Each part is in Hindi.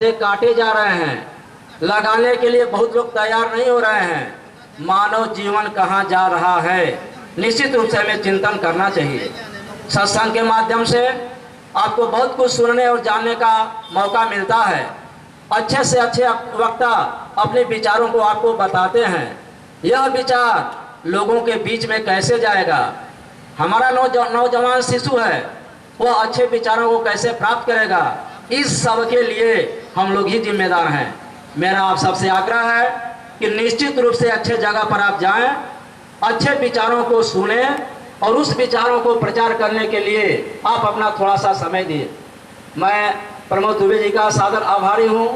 से काटे जा रहे हैं, लगाने के लिए बहुत लोग तैयार नहीं हो रहे हैं। मानव जीवन कहाँ जा रहा है, निश्चित रूप से हमें चिंतन करना चाहिए। सत्संग के माध्यम से आपको बहुत कुछ सुनने और जानने का मौका मिलता है। अच्छे से अच्छे वक्ता अपने विचारों को आपको बताते हैं। यह विचार लोगों के बीच में कैसे जाएगा, हमारा नौजवान शिशु है, वह अच्छे विचारों को कैसे प्राप्त करेगा, इस सब के लिए हम लोग ही जिम्मेदार हैं। मेरा आप सबसे आग्रह है कि निश्चित रूप से अच्छे जगह पर आप जाएं, अच्छे विचारों को सुने और उस विचारों को प्रचार करने के लिए आप अपना थोड़ा सा समय दिए। मैं प्रमोद दुबे जी का सादर आभारी हूं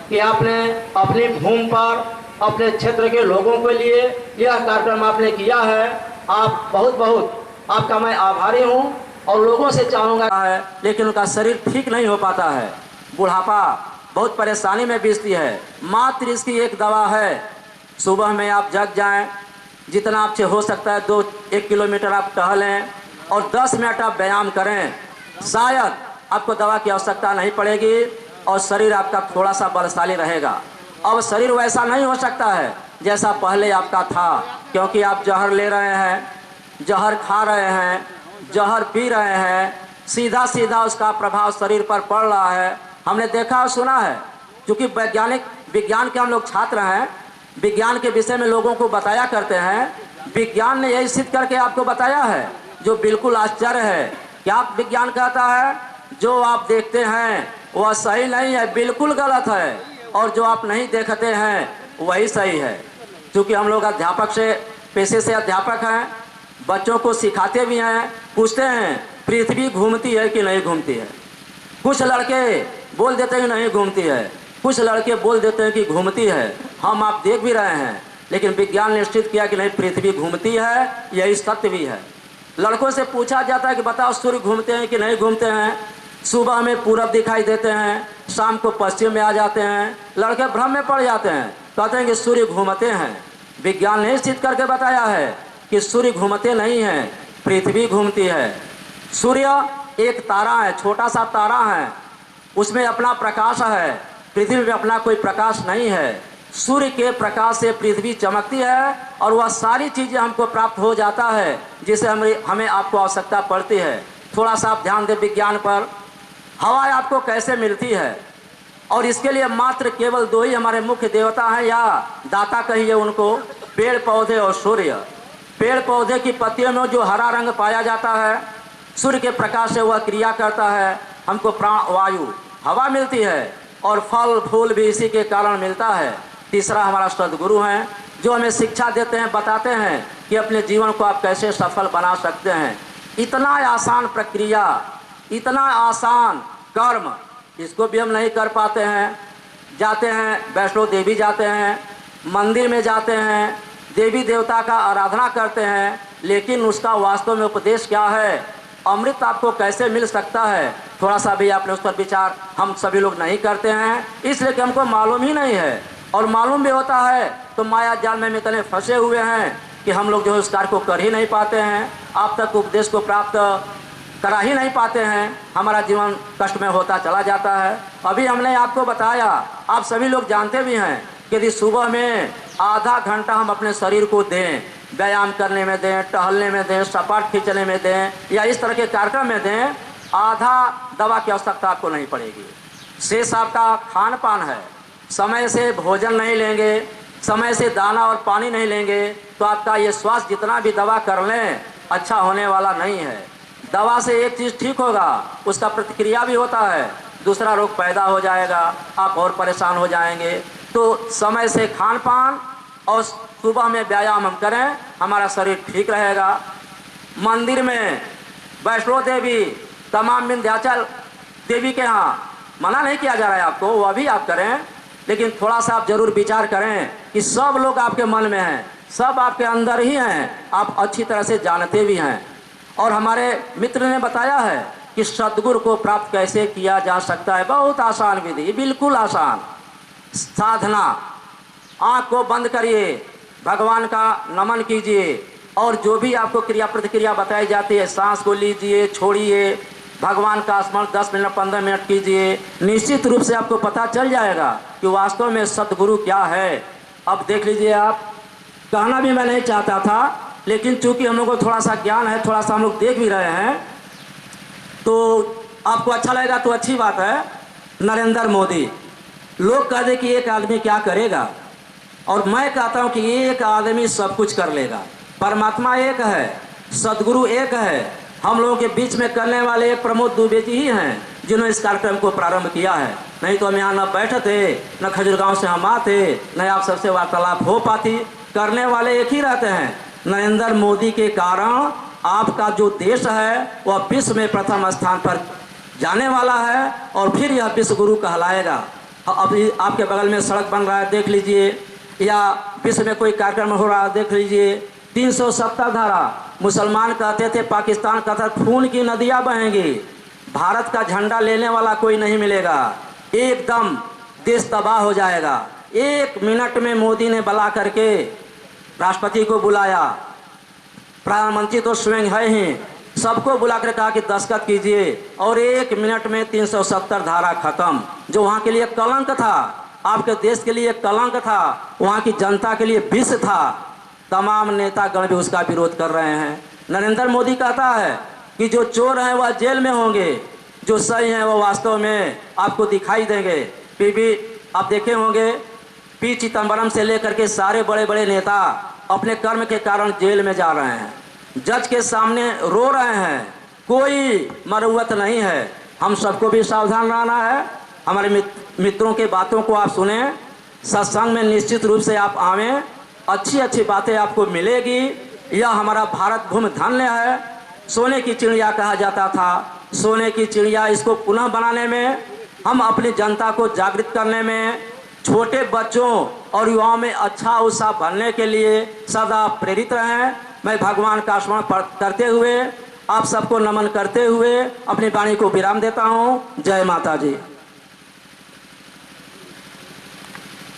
कि आपने अपनी भूमि पर अपने क्षेत्र के लोगों के लिए यह कार्यक्रम आपने किया है। आप बहुत बहुत आपका मैं आभारी हूं और लोगों से चाहूँगा है, लेकिन उनका शरीर ठीक नहीं हो पाता है, बुढ़ापा बहुत परेशानी में बीतती है। मात्र इसकी एक दवा है, सुबह में आप जग जाएं, जितना आपसे हो सकता है 1 किलोमीटर आप टहलें और 10 मिनट आप व्यायाम करें। शायद आपको दवा की आवश्यकता नहीं पड़ेगी और शरीर आपका थोड़ा सा बलशाली रहेगा। अब शरीर वैसा नहीं हो सकता है जैसा पहले आपका था, क्योंकि आप जहर ले रहे हैं, जहर खा रहे हैं, जहर पी रहे हैं, सीधा सीधा उसका प्रभाव शरीर पर पड़ रहा है। हमने देखा और सुना है, क्योंकि विज्ञान के हम लोग छात्र हैं, विज्ञान के विषय में लोगों को बताया करते हैं। विज्ञान ने यही सिद्ध करके आपको बताया है, जो बिल्कुल आश्चर्य है। क्या विज्ञान कहता है, जो आप देखते हैं वह सही नहीं है, बिल्कुल गलत है, और जो आप नहीं देखते हैं वही सही है। क्योंकि हम लोग अध्यापक से पेशे से अध्यापक हैं, बच्चों को सिखाते भी हैं, पूछते हैं पृथ्वी घूमती है कि नहीं घूमती है। कुछ लड़के बोल देते हैं नहीं घूमती है, कुछ लड़के बोल देते हैं कि घूमती है। हम आप देख भी रहे हैं, लेकिन विज्ञान ने निश्चित किया कि नहीं, पृथ्वी घूमती है, यही सत्य भी है। लड़कों से पूछा जाता है कि बताओ सूर्य घूमते हैं कि नहीं घूमते हैं। सुबह में पूरब दिखाई देते हैं, शाम को पश्चिम में आ जाते हैं। लड़के भ्रम में पड़ जाते हैं, कहते हैं कि सूर्य घूमते हैं। विज्ञान ने सिद्ध करके बताया है कि सूर्य घूमते नहीं हैं, पृथ्वी घूमती है। सूर्य एक तारा है, छोटा सा तारा है, उसमें अपना प्रकाश है, पृथ्वी में अपना कोई प्रकाश नहीं है। सूर्य के प्रकाश से पृथ्वी चमकती है और वह सारी चीज़ें हमको प्राप्त हो जाता है जिसे हमें आपको आवश्यकता पड़ती है। थोड़ा सा आप ध्यान दें विज्ञान पर। हवा आपको कैसे मिलती है, और इसके लिए मात्र केवल 2 ही हमारे मुख्य देवता हैं, या दाता कहिए उनको, पेड़ पौधे और सूर्य। पेड़ पौधे की पत्तियों में जो हरा रंग पाया जाता है, सूर्य के प्रकाश से वह क्रिया करता है, हमको प्राण वायु हवा मिलती है, और फल फूल भी इसी के कारण मिलता है। तीसरा हमारा सद्गुरु हैं, जो हमें शिक्षा देते हैं, बताते हैं कि अपने जीवन को आप कैसे सफल बना सकते हैं। इतना आसान प्रक्रिया, इतना आसान कर्म, इसको भी हम नहीं कर पाते हैं। जाते हैं वैष्णो देवी, जाते हैं मंदिर में, जाते हैं देवी देवता का आराधना करते हैं, लेकिन उसका वास्तव में उपदेश क्या है, अमृत आपको कैसे मिल सकता है, थोड़ा सा भी आपने उस पर विचार हम सभी लोग नहीं करते हैं, इसलिए कि हमको मालूम ही नहीं है। और मालूम भी होता है तो माया जाल में इतने फंसे हुए हैं कि हम लोग जो है उस कार्य को कर ही नहीं पाते हैं, आप तक उपदेश को प्राप्त करा ही नहीं पाते हैं। हमारा जीवन कष्ट में होता चला जाता है। अभी हमने आपको बताया, आप सभी लोग जानते भी हैं कि यदि सुबह में आधा घंटा हम अपने शरीर को दें, व्यायाम करने में दें, टहलने में दें, सपाट खींचने में दें, या इस तरह के कार्यक्रम में दें, आधा दवा की आवश्यकता आपको नहीं पड़ेगी। शेष आपका खान पान है, समय से भोजन नहीं लेंगे, समय से दाना और पानी नहीं लेंगे, तो आपका ये स्वास्थ्य जितना भी दवा कर लें अच्छा होने वाला नहीं है। दवा से एक चीज़ ठीक होगा, उसका प्रतिक्रिया भी होता है, दूसरा रोग पैदा हो जाएगा, आप और परेशान हो जाएंगे। तो समय से खान पान और सुबह में व्यायाम हम करें, हमारा शरीर ठीक रहेगा। मंदिर में वैष्णो देवी, तमाम विंध्याचल देवी के यहाँ मना नहीं किया जा रहा है आपको, वह भी आप करें, लेकिन थोड़ा सा आप जरूर विचार करें कि सब लोग आपके मन में हैं, सब आपके अंदर ही हैं, आप अच्छी तरह से जानते भी हैं। और हमारे मित्र ने बताया है कि सद्गुरु को प्राप्त कैसे किया जा सकता है। बहुत आसान विधि, बिल्कुल आसान साधना। आँख को बंद करिए, भगवान का नमन कीजिए, और जो भी आपको क्रिया प्रतिक्रिया बताई जाती है, सांस को लीजिए, छोड़िए, भगवान का स्मरण 10 मिनट 15 मिनट कीजिए, निश्चित रूप से आपको पता चल जाएगा कि वास्तव में सतगुरु क्या है। अब देख लीजिए, आप कहना भी मैं नहीं चाहता था, लेकिन चूंकि हम लोग को थोड़ा सा ज्ञान है, थोड़ा सा हम लोग देख भी रहे हैं, तो आपको अच्छा लगेगा तो अच्छी बात है। नरेंद्र मोदी, लोग कहते कि एक आदमी क्या करेगा, और मैं कहता हूं कि एक आदमी सब कुछ कर लेगा। परमात्मा एक है, सदगुरु एक है। हम लोगों के बीच में करने वाले एक प्रमोद दुबे जी ही हैं जिन्होंने इस कार्यक्रम को प्रारंभ किया है। नहीं तो हम यहाँ न बैठे थे, न खजूरगांव से हम आते, न आप सबसे वार्तालाप हो पाती। करने वाले एक ही रहते हैं। नरेंद्र मोदी के कारण आपका जो देश है वह विश्व में प्रथम स्थान पर जाने वाला है, और फिर यह विश्व गुरु कहलाएगा। अभी आपके बगल में सड़क बन रहा है, देख लीजिए, या विश्व में कोई कार्यक्रम हो रहा है, देख लीजिए। 370 धारा, मुसलमान कहते थे, पाकिस्तान कहता था खून की नदियाँ बहेंगी, भारत का झंडा लेने वाला कोई नहीं मिलेगा, एकदम देश तबाह हो जाएगा। 1 मिनट में मोदी ने बुला करके राष्ट्रपति को बुलाया, प्रधानमंत्री तो स्वयं है ही, सबको बुला कर कहा कि दस्तखत कीजिए, और 1 मिनट में 370 धारा खत्म। जो वहाँ के लिए कलंक था, आपके देश के लिए कलंक था, वहाँ की जनता के लिए विष था। तमाम नेतागण भी उसका विरोध कर रहे हैं। नरेंद्र मोदी कहता है कि जो चोर हैं वह जेल में होंगे, जो सही हैं वो वास्तव में आपको दिखाई देंगे। फिर भी आप देखे होंगे, पी चिदम्बरम से लेकर के सारे बड़े बड़े नेता अपने कर्म के कारण जेल में जा रहे हैं, जज के सामने रो रहे हैं, कोई मरम्मत नहीं है। हम सबको भी सावधान रहना है। हमारे मित्रों के बातों को आप सुने, सत्संग में निश्चित रूप से आप आवें, अच्छी अच्छी बातें आपको मिलेगी। यह हमारा भारत भूमि धन्य है। सोने की चिड़िया कहा जाता था, सोने की चिड़िया, इसको पुनः बनाने में, हम अपनी जनता को जागृत करने में, छोटे बच्चों और युवाओं में अच्छा उत्साह भरने के लिए सदा प्रेरित रहें। मैं भगवान का स्मरण करते हुए, आप सबको नमन करते हुए अपनी वाणी को विराम देता हूँ। जय माता जी।